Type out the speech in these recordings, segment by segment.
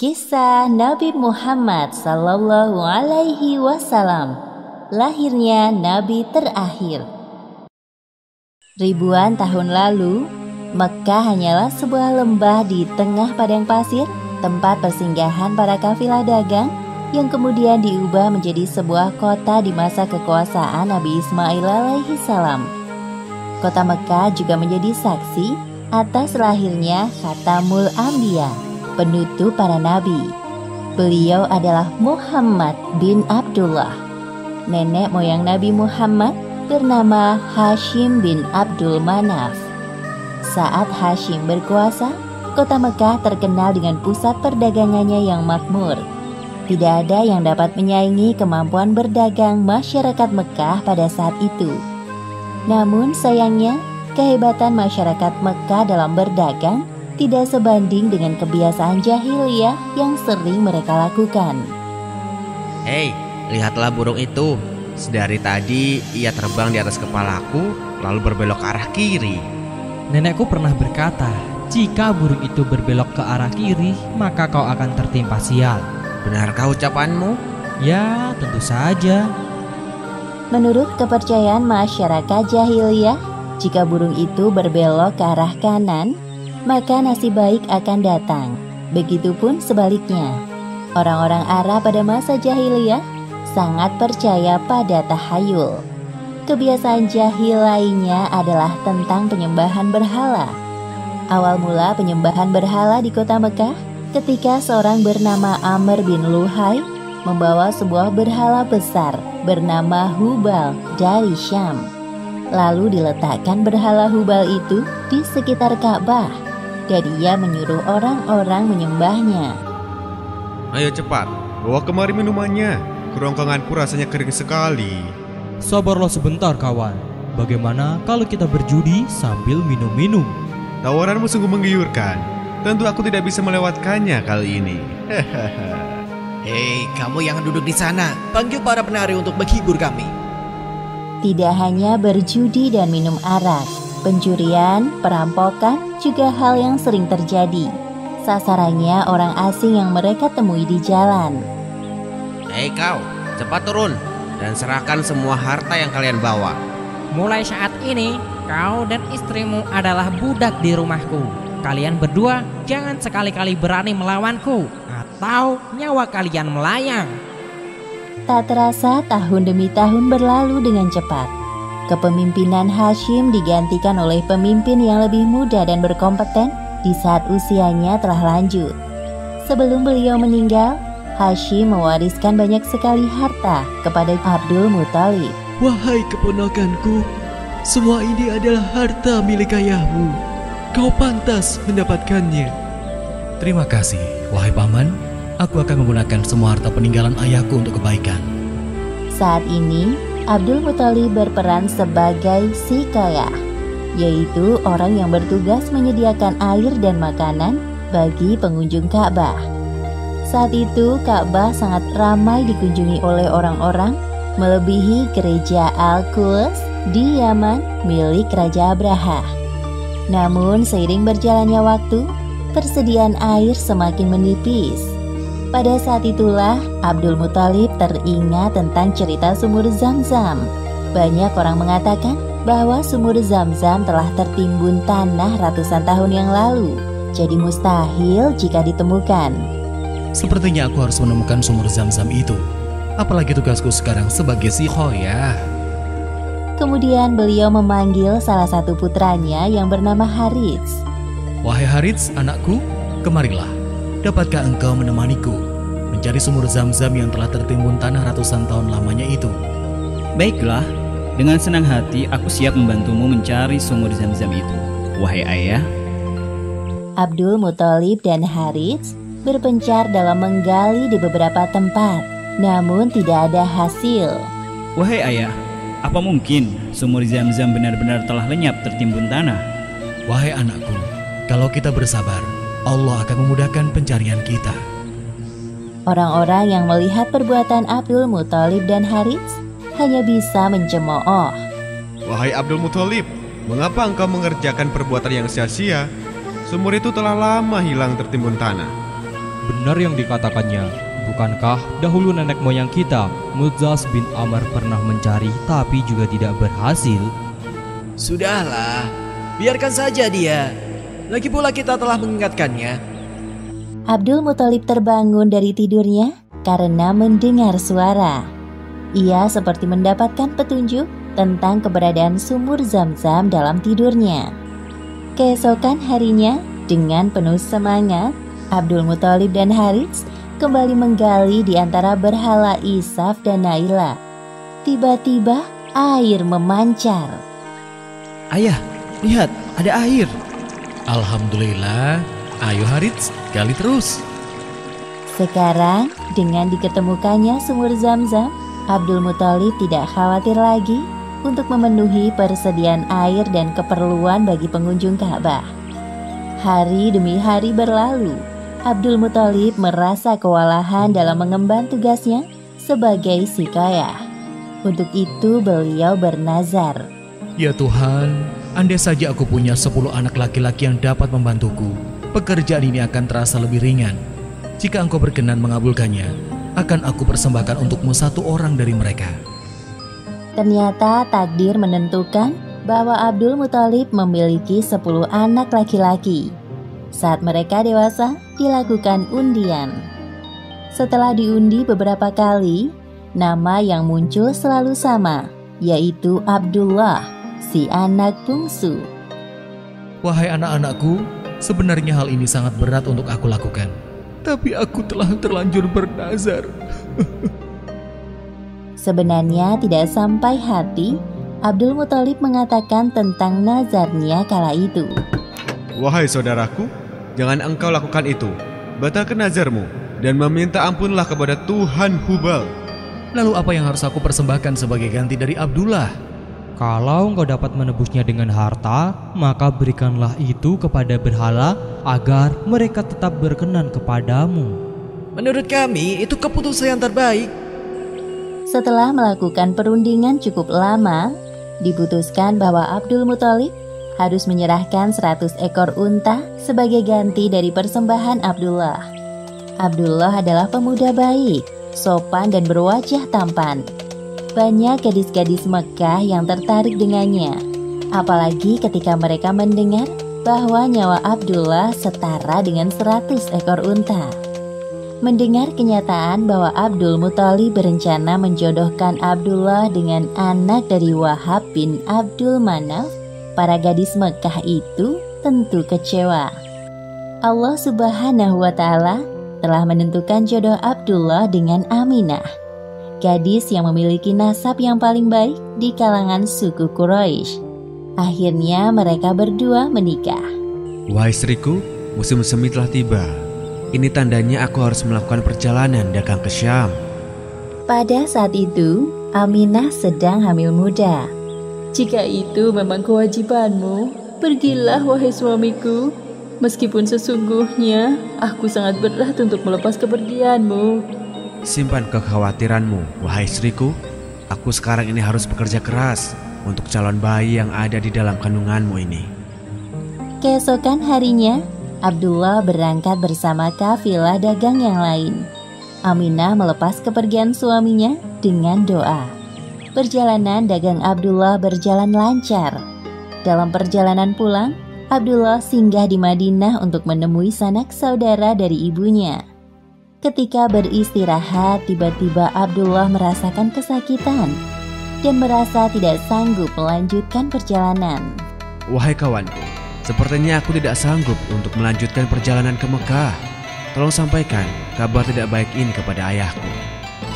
Kisah Nabi Muhammad Sallallahu Alaihi Wasallam, lahirnya Nabi terakhir. Ribuan tahun lalu, Mekkah hanyalah sebuah lembah di tengah padang pasir, tempat persinggahan para kafilah dagang yang kemudian diubah menjadi sebuah kota di masa kekuasaan Nabi Ismail alaihi salam. Kota Mekkah juga menjadi saksi atas lahirnya Khatamul Anbiya, penutup para nabi. Beliau adalah Muhammad bin Abdullah. Nenek moyang Nabi Muhammad bernama Hashim bin Abdul Manaf. Saat Hashim berkuasa, kota Mekkah terkenal dengan pusat perdagangannya yang makmur. Tidak ada yang dapat menyaingi kemampuan berdagang masyarakat Mekkah pada saat itu. Namun sayangnya, kehebatan masyarakat Mekkah dalam berdagang tidak sebanding dengan kebiasaan jahiliyah yang sering mereka lakukan. Hei, lihatlah burung itu. Sedari tadi ia terbang di atas kepalaku, lalu berbelok ke arah kiri. Nenekku pernah berkata, jika burung itu berbelok ke arah kiri, maka kau akan tertimpa sial. Benarkah ucapanmu? Ya, tentu saja. Menurut kepercayaan masyarakat jahiliyah, jika burung itu berbelok ke arah kanan, maka nasib baik akan datang. Begitupun sebaliknya. Orang-orang Arab pada masa jahiliyah sangat percaya pada tahayul. Kebiasaan jahil lainnya adalah tentang penyembahan berhala. Awal mula penyembahan berhala di kota Mekkah ketika seorang bernama Amr bin Luhai membawa sebuah berhala besar bernama Hubal dari Syam. Lalu diletakkan berhala Hubal itu di sekitar Ka'bah dan ia menyuruh orang-orang menyembahnya. Ayo cepat, bawa kemari minumannya. Kerongkonganku rasanya kering sekali. Sabarlah sebentar kawan. Bagaimana kalau kita berjudi sambil minum-minum? Tawaranmu sungguh menggiurkan. Tentu aku tidak bisa melewatkannya kali ini. Hei, kamu yang duduk di sana, panggil para penari untuk menghibur kami. Tidak hanya berjudi dan minum arak, pencurian, perampokan juga hal yang sering terjadi. Sasarannya orang asing yang mereka temui di jalan. Hei kau, cepat turun dan serahkan semua harta yang kalian bawa. Mulai saat ini, kau dan istrimu adalah budak di rumahku. Kalian berdua jangan sekali-kali berani melawanku, atau nyawa kalian melayang. Tak terasa tahun demi tahun berlalu dengan cepat. Kepemimpinan Hashim digantikan oleh pemimpin yang lebih muda dan berkompeten di saat usianya telah lanjut. Sebelum beliau meninggal, Hashim mewariskan banyak sekali harta kepada Abdul Muthalib. Wahai keponakanku, semua ini adalah harta milik ayahmu. Kau pantas mendapatkannya. Terima kasih, wahai paman. Aku akan menggunakan semua harta peninggalan ayahku untuk kebaikan. Saat ini, Abdul Muthalib berperan sebagai Sikayah, yaitu orang yang bertugas menyediakan air dan makanan bagi pengunjung Ka'bah. Saat itu, Ka'bah sangat ramai dikunjungi oleh orang-orang, melebihi gereja Al-Quds di Yaman milik Raja Abraha. Namun, seiring berjalannya waktu, persediaan air semakin menipis. Pada saat itulah Abdul Muthalib teringat tentang cerita sumur Zam-Zam. Banyak orang mengatakan bahwa sumur Zam-Zam telah tertimbun tanah ratusan tahun yang lalu, jadi mustahil jika ditemukan. Sepertinya aku harus menemukan sumur Zam-Zam itu. Apalagi tugasku sekarang sebagai Sikhoyah. Kemudian beliau memanggil salah satu putranya yang bernama Harits. Wahai Harits, anakku, kemarilah. Dapatkah engkau menemaniku mencari sumur Zam-Zam yang telah tertimbun tanah ratusan tahun lamanya itu? Baiklah, dengan senang hati aku siap membantumu mencari sumur Zam-Zam itu, wahai ayah. Abdul Muthalib dan Harits berpencar dalam menggali di beberapa tempat, namun tidak ada hasil. Wahai ayah, apa mungkin sumur Zam-Zam benar-benar telah lenyap tertimbun tanah? Wahai anakku, kalau kita bersabar, Allah akan memudahkan pencarian kita. Orang-orang yang melihat perbuatan Abdul Muthalib dan Harits hanya bisa mencemooh. Wahai Abdul Muthalib, mengapa engkau mengerjakan perbuatan yang sia-sia? Sumur itu telah lama hilang tertimbun tanah. benar yang dikatakannya. Bukankah dahulu nenek moyang kita, Mudzaz bin Amr, pernah mencari tapi juga tidak berhasil? Sudahlah, biarkan saja dia. Lagi pula kita telah mengingatkannya. Abdul Muthalib terbangun dari tidurnya karena mendengar suara. Ia seperti mendapatkan petunjuk tentang keberadaan sumur Zam-Zam dalam tidurnya. Keesokan harinya, dengan penuh semangat, Abdul Muthalib dan Harits kembali menggali di antara berhala Isaf dan Naila. Tiba-tiba air memancar. Ayah, lihat, ada air. Alhamdulillah. Ayo Harits, gali terus. Sekarang, dengan diketemukannya sumur Zam-Zam, Abdul Muthalib tidak khawatir lagi untuk memenuhi persediaan air dan keperluan bagi pengunjung Ka'bah. Hari demi hari berlalu, Abdul Muthalib merasa kewalahan dalam mengemban tugasnya sebagai sikayah. Untuk itu beliau bernazar. Ya Tuhan, andai saja aku punya 10 anak laki-laki yang dapat membantuku, pekerjaan ini akan terasa lebih ringan. Jika Engkau berkenan mengabulkannya, akan aku persembahkan untukmu 1 orang dari mereka. Ternyata takdir menentukan bahwa Abdul Muthalib memiliki 10 anak laki-laki. Saat mereka dewasa, dilakukan undian. Setelah diundi beberapa kali, nama yang muncul selalu sama, yaitu Abdullah, si anak bungsu. Wahai anak-anakku, sebenarnya hal ini sangat berat untuk aku lakukan. Tapi aku telah terlanjur bernazar. Sebenarnya tidak sampai hati, Abdul Muthalib mengatakan tentang nazarnya kala itu. Wahai saudaraku, jangan engkau lakukan itu. Batalkan nazarmu dan meminta ampunlah kepada Tuhan Hubal. Lalu apa yang harus aku persembahkan sebagai ganti dari Abdullah? Kalau engkau dapat menebusnya dengan harta, maka berikanlah itu kepada berhala agar mereka tetap berkenan kepadamu. Menurut kami, itu keputusan yang terbaik. Setelah melakukan perundingan cukup lama, diputuskan bahwa Abdul Muthalib harus menyerahkan 100 ekor unta sebagai ganti dari persembahan Abdullah. Abdullah adalah pemuda baik, sopan dan berwajah tampan. Banyak gadis-gadis Mekah yang tertarik dengannya, apalagi ketika mereka mendengar bahwa nyawa Abdullah setara dengan 100 ekor unta. Mendengar kenyataan bahwa Abdul Muthalib berencana menjodohkan Abdullah dengan anak dari Wahab bin Abdul Manaf, para gadis Mekah itu tentu kecewa. Allah Subhanahu wa Ta'ala telah menentukan jodoh Abdullah dengan Aminah, gadis yang memiliki nasab yang paling baik di kalangan suku Quraisy. Akhirnya mereka berdua menikah. Wahai istriku, musim semi telah tiba. Ini tandanya aku harus melakukan perjalanan dagang ke Syam. Pada saat itu, Aminah sedang hamil muda. Jika itu memang kewajibanmu, pergilah wahai suamiku. Meskipun sesungguhnya aku sangat berat untuk melepas kepergianmu. Simpan kekhawatiranmu, wahai istriku. Aku sekarang ini harus bekerja keras untuk calon bayi yang ada di dalam kandunganmu ini. Keesokan harinya, Abdullah berangkat bersama kafilah dagang yang lain. Aminah melepas kepergian suaminya dengan doa. Perjalanan dagang Abdullah berjalan lancar. Dalam perjalanan pulang, Abdullah singgah di Madinah untuk menemui sanak saudara dari ibunya. Ketika beristirahat, tiba-tiba Abdullah merasakan kesakitan dan merasa tidak sanggup melanjutkan perjalanan. Wahai kawanku, sepertinya aku tidak sanggup untuk melanjutkan perjalanan ke Mekah. Tolong sampaikan kabar tidak baik ini kepada ayahku.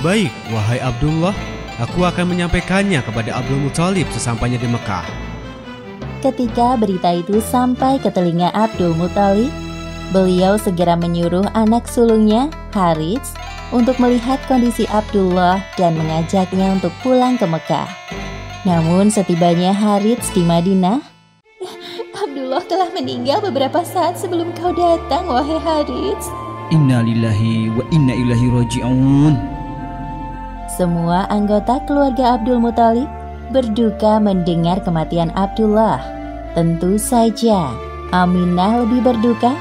Baik, wahai Abdullah, aku akan menyampaikannya kepada Abdul Muthalib sesampainya di Mekah. Ketika berita itu sampai ke telinga Abdul Muthalib, beliau segera menyuruh anak sulungnya, Harits, untuk melihat kondisi Abdullah dan mengajaknya untuk pulang ke Mekah. Namun setibanya Harits di Madinah, Abdullah telah meninggal beberapa saat sebelum kau datang, wahai Harits. Inna lillahi wa inna ilaihi raji'un. Semua anggota keluarga Abdul Muthalib berduka mendengar kematian Abdullah. Tentu saja Aminah lebih berduka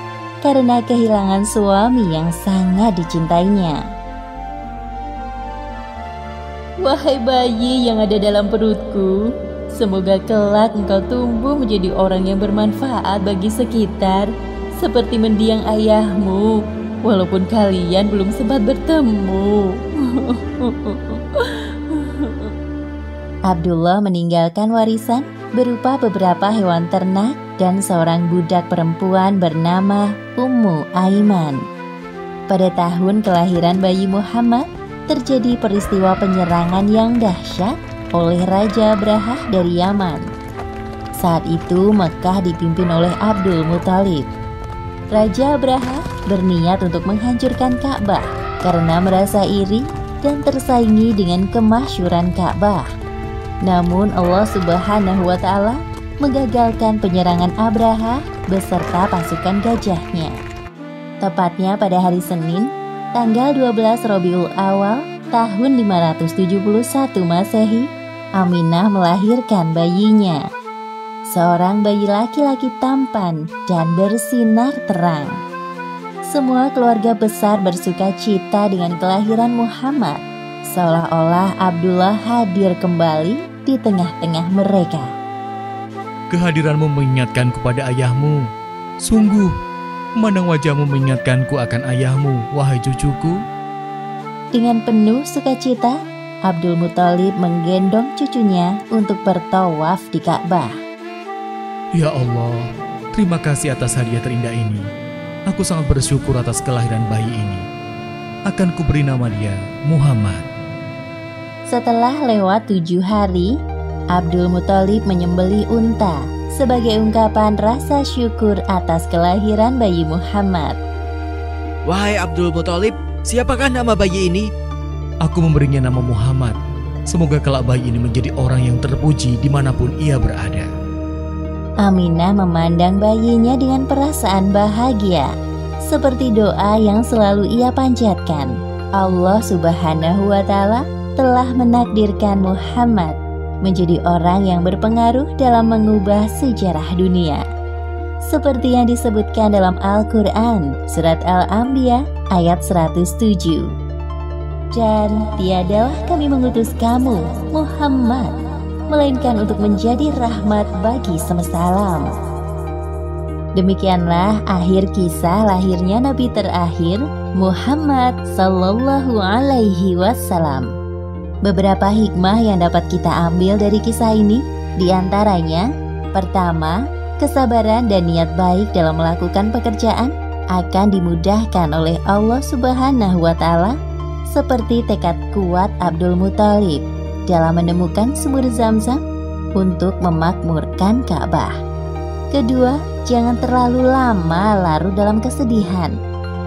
karena kehilangan suami yang sangat dicintainya. Wahai bayi yang ada dalam perutku, semoga kelak engkau tumbuh menjadi orang yang bermanfaat bagi sekitar, seperti mendiang ayahmu, walaupun kalian belum sempat bertemu. Abdullah meninggalkan warisan berupa beberapa hewan ternak dan seorang budak perempuan bernama Ummu Aiman. Pada tahun kelahiran bayi Muhammad, terjadi peristiwa penyerangan yang dahsyat oleh Raja Abrahah dari Yaman. Saat itu Mekah dipimpin oleh Abdul Muthalib. Raja Abrahah berniat untuk menghancurkan Ka'bah karena merasa iri dan tersaingi dengan kemasyhuran Ka'bah. Namun Allah Subhanahu wa Ta'ala mengagalkan penyerangan Abrahah beserta pasukan gajahnya. Tepatnya pada hari Senin, tanggal 12 Rabiul Awal tahun 571 Masehi, Aminah melahirkan bayinya. Seorang bayi laki-laki tampan dan bersinar terang. Semua keluarga besar bersuka cita dengan kelahiran Muhammad, seolah-olah Abdullah hadir kembali di tengah-tengah mereka. Kehadiranmu mengingatkanku pada ayahmu. Sungguh, memandang wajahmu mengingatkanku akan ayahmu, wahai cucuku. Dengan penuh sukacita, Abdul Muthalib menggendong cucunya untuk bertawaf di Ka'bah. Ya Allah, terima kasih atas hadiah terindah ini. Aku sangat bersyukur atas kelahiran bayi ini. Akan kuberi nama dia Muhammad. Setelah lewat 7 hari, Abdul Muthalib menyembelih unta sebagai ungkapan rasa syukur atas kelahiran bayi Muhammad. Wahai Abdul Muthalib, siapakah nama bayi ini? Aku memberinya nama Muhammad. Semoga kelak bayi ini menjadi orang yang terpuji dimanapun ia berada. Aminah memandang bayinya dengan perasaan bahagia, seperti doa yang selalu ia panjatkan. Allah Subhanahu wa Ta'ala telah menakdirkan Muhammad menjadi orang yang berpengaruh dalam mengubah sejarah dunia. Seperti yang disebutkan dalam Al-Quran, Surat Al-Anbiya ayat 107. Dan tiadalah kami mengutus kamu, Muhammad, melainkan untuk menjadi rahmat bagi semesta alam. Demikianlah akhir kisah lahirnya Nabi terakhir, Muhammad Sallallahu Alaihi Wasallam. Beberapa hikmah yang dapat kita ambil dari kisah ini, diantaranya, pertama, kesabaran dan niat baik dalam melakukan pekerjaan akan dimudahkan oleh Allah Subhanahu wa Ta'ala, seperti tekad kuat Abdul Muthalib dalam menemukan sumur Zam-Zam untuk memakmurkan Ka'bah. Kedua, jangan terlalu lama larut dalam kesedihan,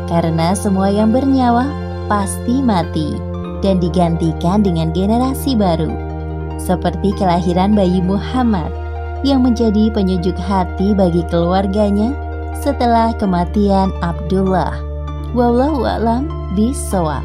karena semua yang bernyawa pasti mati dan digantikan dengan generasi baru, seperti kelahiran bayi Muhammad yang menjadi penyejuk hati bagi keluarganya setelah kematian Abdullah. Wallahu a'lam bishawab.